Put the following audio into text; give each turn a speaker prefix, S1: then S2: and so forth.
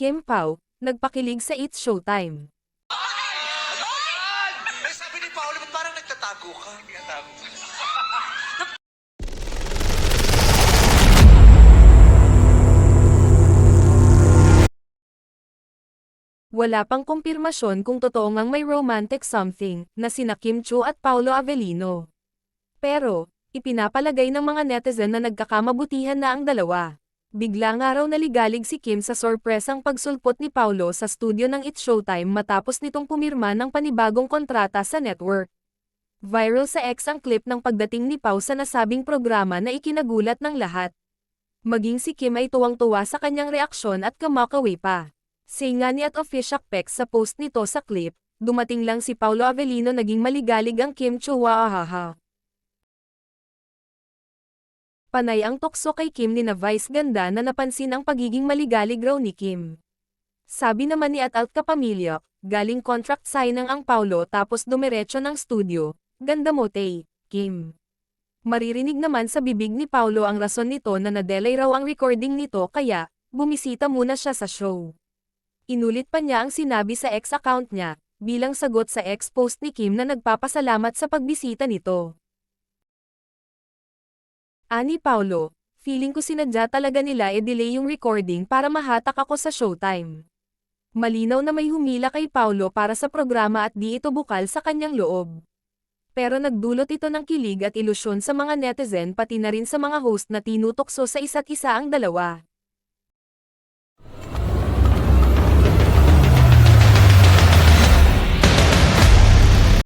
S1: Kim Pao, nagpakilig sa It's Showtime.
S2: Ay, sabi ni Paolo, ba't parang nagtatago ka? Nagtatago ka.
S1: Wala pang kumpirmasyon kung totoo ngang may romantic something na sina Kim Chiu at Paolo Avellino. Pero, ipinapalagay ng mga netizen na nagkakamabutihan na ang dalawa. Bigla nga raw naligalig si Kim sa sorpresang pagsulpot ni Paolo sa studio ng It's Showtime matapos nitong pumirma ng panibagong kontrata sa network. Viral sa X ang clip ng pagdating ni Pao sa nasabing programa na ikinagulat ng lahat. Maging si Kim ay tuwang-tuwa sa kanyang reaksyon at kamakaway pa. Say nga ni at Official Pex sa post nito sa clip, dumating lang si Paolo Avellino naging maligalig ang Kim Chiu waahaha. Panay ang tukso kay Kim ni na Vice ganda na napansin ang pagiging maligalig raw ni Kim. Sabi naman ni at Alt Kapamilya, galing contract signing ang Paolo tapos dumiretso ng studio, ganda mo tay, Kim. Maririnig naman sa bibig ni Paolo ang rason nito na na-delay raw ang recording nito kaya, bumisita muna siya sa show. Inulit pa niya ang sinabi sa X account niya, bilang sagot sa X post ni Kim na nagpapasalamat sa pagbisita nito. Ani Paolo, feeling ko sinadya talaga nila delay yung recording para mahatak ako sa Showtime. Malinaw na may humila kay Paolo para sa programa at di ito bukal sa kanyang loob. Pero nagdulot ito ng kilig at ilusyon sa mga netizen pati na rin sa mga host na tinutokso sa isa't isa ang dalawa.